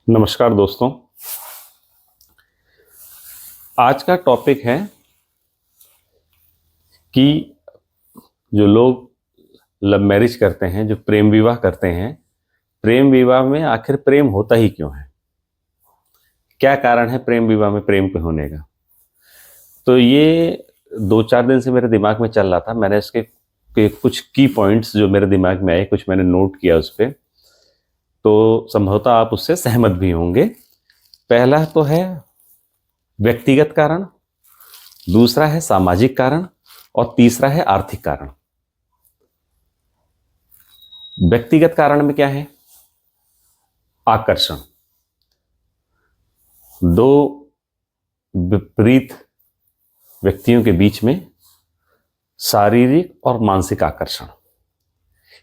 नमस्कार दोस्तों। आज का टॉपिक है कि जो लोग लव मैरिज करते हैं, जो प्रेम विवाह करते हैं, प्रेम विवाह में आखिर प्रेम होता ही क्यों है? क्या कारण है प्रेम विवाह में प्रेम के होने का? तो ये 2-4 दिन से मेरे दिमाग में चल रहा था। मैंने इसके के कुछ की पॉइंट्स जो मेरे दिमाग में आए, कुछ मैंने नोट किया उस पे, तो संभवतः आप उससे सहमत भी होंगे। पहला तो है व्यक्तिगत कारण, दूसरा है सामाजिक कारण और तीसरा है आर्थिक कारण। व्यक्तिगत कारण में क्या है? आकर्षण। दो विपरीत व्यक्तियों के बीच में शारीरिक और मानसिक आकर्षण।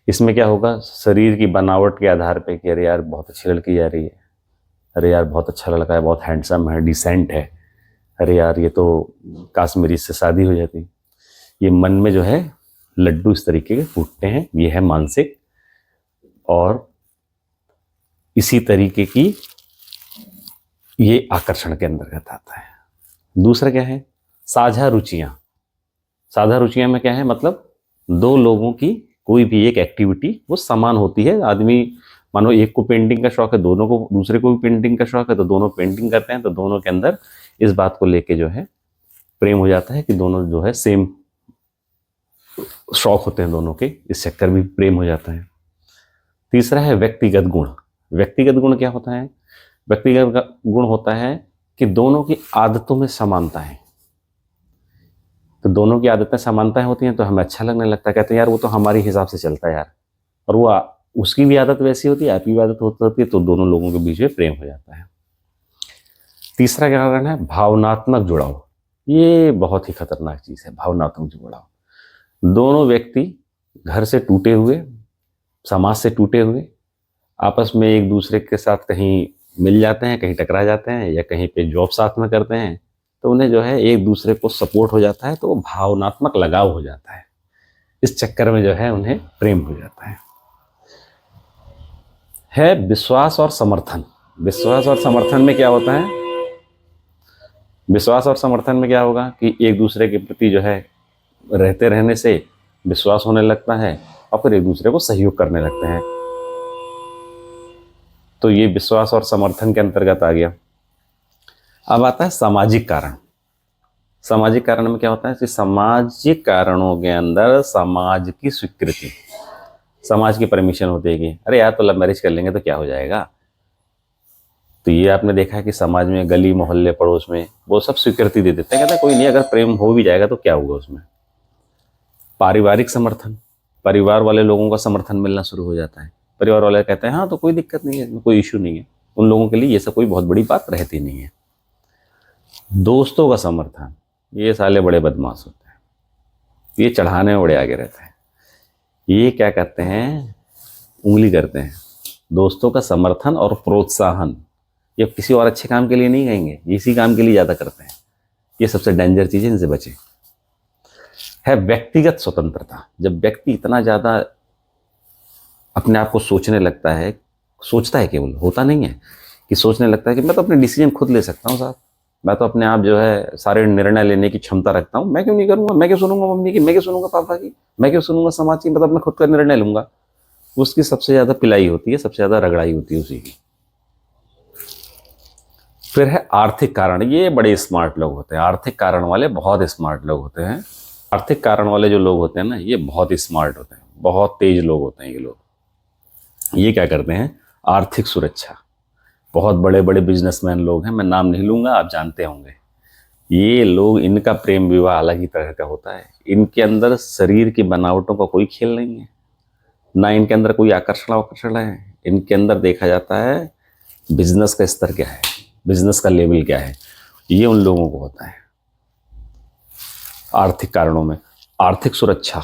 इसमें क्या होगा? शरीर की बनावट के आधार पे कि अरे यार बहुत अच्छी लड़की जा रही है, अरे यार बहुत अच्छा लड़का है, बहुत हैंडसम है, डिसेंट है, अरे यार ये तो काश मेरी इससे शादी हो जाती। ये मन में जो है लड्डू इस तरीके के फूटते हैं। ये है मानसिक। और इसी तरीके की ये आकर्षण के अंतर्गत आता है। दूसरा क्या है? साझा रुचियां। साझा रुचियां में क्या है? मतलब दो लोगों की कोई भी एक एक्टिविटी वो समान होती है। आदमी मानो एक को पेंटिंग का शौक है, दोनों को, दूसरे को भी पेंटिंग का शौक है, तो दोनों पेंटिंग करते हैं, तो दोनों के अंदर इस बात को लेके जो है प्रेम हो जाता है कि दोनों जो है सेम शौक होते हैं दोनों के, इस चक्कर भी प्रेम हो जाता है। तीसरा है व्यक्तिगत गुण। व्यक्तिगत गुण क्या होता है? व्यक्तिगत गुण होता है कि दोनों की आदतों में समानता है। तो दोनों की आदतें समानताएं होती हैं तो हमें अच्छा लगने लगता है, कहते हैं यार वो तो हमारे हिसाब से चलता है यार, और वो उसकी भी आदत वैसी होती है, आपकी भी आदत होती है, तो दोनों लोगों के बीच में प्रेम हो जाता है। तीसरा कारण है भावनात्मक जुड़ाव। ये बहुत ही खतरनाक चीज है, भावनात्मक जुड़ाव। दोनों व्यक्ति घर से टूटे हुए, समाज से टूटे हुए, आपस में एक दूसरे के साथ कहीं मिल जाते हैं, कहीं टकरा जाते हैं, या कहीं पे जॉब साथ में करते हैं, तो उन्हें जो है एक दूसरे को सपोर्ट हो जाता है, तो भावनात्मक लगाव हो जाता है। इस चक्कर में जो है उन्हें प्रेम हो जाता है विश्वास और समर्थन। विश्वास और समर्थन में क्या होता है? विश्वास और समर्थन में क्या होगा कि एक दूसरे के प्रति जो है रहते रहने से विश्वास होने लगता है और फिर एक दूसरे को सहयोग करने लगते हैं। तो ये विश्वास और समर्थन के अंतर्गत आ गया। अब आता है सामाजिक कारण। सामाजिक कारण में क्या होता है कि सामाजिक कारणों के अंदर समाज की स्वीकृति, समाज की परमिशन होती है कि अरे यार तो लव मैरिज कर लेंगे तो क्या हो जाएगा। तो ये आपने देखा है कि समाज में गली मोहल्ले पड़ोस में वो सब स्वीकृति दे देते हैं, कहते हैं कोई नहीं, अगर प्रेम हो भी जाएगा तो क्या होगा उसमें। पारिवारिक समर्थन, परिवार वाले लोगों का समर्थन मिलना शुरू हो जाता है। परिवार वाले कहते हैं हाँ तो कोई दिक्कत नहीं है, कोई इशू नहीं है। उन लोगों के लिए ये सब कोई बहुत बड़ी बात रहती नहीं है। दोस्तों का समर्थन, ये साले बड़े बदमाश होते हैं, ये चढ़ाने में बड़े आगे रहते हैं। ये क्या करते हैं? उंगली करते हैं। दोस्तों का समर्थन और प्रोत्साहन, ये किसी और अच्छे काम के लिए नहीं कहेंगे, इसी काम के लिए ज़्यादा करते हैं। ये सबसे डेंजर चीज़ है, इनसे बचें। है व्यक्तिगत स्वतंत्रता। जब व्यक्ति इतना ज़्यादा अपने आप को सोचने लगता है, सोचता है, केवल होता नहीं है कि सोचने लगता है कि मैं तो अपने डिसीजन खुद ले सकता हूँ साहब, मैं तो अपने आप जो है सारे निर्णय लेने की क्षमता रखता हूँ, मैं क्यों नहीं करूँगा, मैं क्यों सुनूंगा मम्मी की, मैं क्यों सुनूंगा पापा की, मैं क्यों सुनूंगा समाज की, मतलब मैं खुद का निर्णय लूंगा। उसकी सबसे ज़्यादा पिलाई होती है, सबसे ज़्यादा रगड़ाई होती है उसी की। फिर है आर्थिक कारण। ये बड़े स्मार्ट लोग होते हैं, आर्थिक कारण वाले बहुत स्मार्ट लोग होते हैं। आर्थिक कारण वाले जो लोग होते हैं ना, ये बहुत स्मार्ट होते हैं, बहुत तेज लोग होते हैं ये लोग। ये क्या करते हैं? आर्थिक सुरक्षा। बहुत बड़े बड़े बिजनेसमैन लोग हैं, मैं नाम नहीं लूंगा, आप जानते होंगे। ये लोग, इनका प्रेम विवाह अलग ही तरह का होता है। इनके अंदर शरीर की बनावटों का कोई खेल नहीं है, ना इनके अंदर कोई आकर्षण आकर्षण है। इनके अंदर देखा जाता है बिजनेस का स्तर क्या है, बिजनेस का लेवल क्या है, ये उन लोगों को होता है। आर्थिक कारणों में आर्थिक सुरक्षा,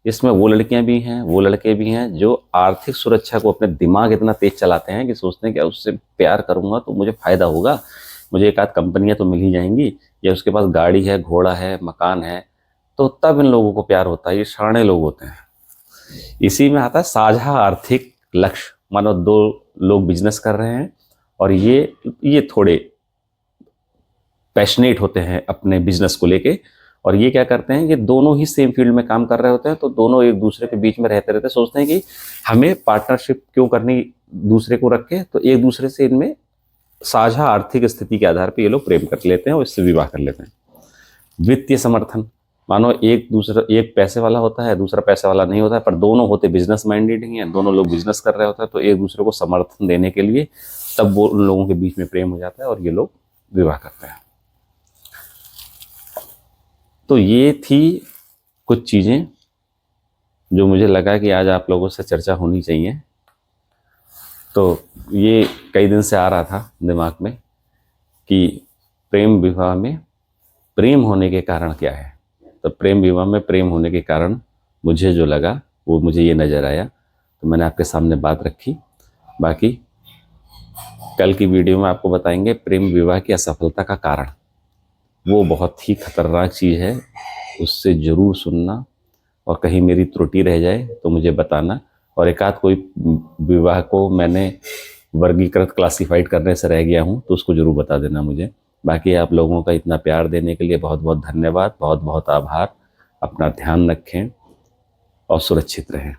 इसमें वो लड़कियां भी हैं, वो लड़के भी हैं जो आर्थिक सुरक्षा को अपने दिमाग इतना तेज चलाते हैं कि सोचते हैं कि उससे प्यार करूंगा तो मुझे फायदा होगा, मुझे एक आध कंपनियां तो मिल ही जाएंगी, या उसके पास गाड़ी है, घोड़ा है, मकान है, तो तब इन लोगों को प्यार होता है। ये शाणे लोग होते हैं। इसी में आता है साझा आर्थिक लक्ष्य। मानो दो लोग बिजनेस कर रहे हैं और ये थोड़े पैशनेट होते हैं अपने बिजनेस को लेके, और ये क्या करते हैं, ये दोनों ही सेम फील्ड में काम कर रहे होते हैं, तो दोनों एक दूसरे के बीच में रहते रहते सोचते हैं कि हमें पार्टनरशिप क्यों करनी दूसरे को रख के, तो एक दूसरे से इनमें साझा आर्थिक स्थिति के आधार पर ये लोग प्रेम कर लेते हैं और इससे विवाह कर लेते हैं। वित्तीय समर्थन, मानो एक पैसे वाला होता है, दूसरा पैसे वाला नहीं होता है, पर दोनों होते बिजनेस माइंडेड ही हैं, दोनों लोग बिजनेस कर रहे होते हैं, तो एक दूसरे को समर्थन देने के लिए तब वो उन लोगों के बीच में प्रेम हो जाता है और ये लोग विवाह करते हैं। तो ये थी कुछ चीज़ें जो मुझे लगा कि आज आप लोगों से चर्चा होनी चाहिए। तो ये कई दिन से आ रहा था दिमाग में कि प्रेम विवाह में प्रेम होने के कारण क्या है। तो प्रेम विवाह में प्रेम होने के कारण मुझे जो लगा वो मुझे ये नज़र आया, तो मैंने आपके सामने बात रखी। बाकी कल की वीडियो में आपको बताएंगे प्रेम विवाह की असफलता का कारण। वो बहुत ही खतरनाक चीज़ है, उससे ज़रूर सुनना, और कहीं मेरी त्रुटि रह जाए तो मुझे बताना, और एक आध कोई विवाह को मैंने वर्गीकृत क्लासिफाइड करने से रह गया हूँ तो उसको ज़रूर बता देना मुझे। बाकी आप लोगों का इतना प्यार देने के लिए बहुत बहुत धन्यवाद, बहुत बहुत आभार। अपना ध्यान रखें और सुरक्षित रहें।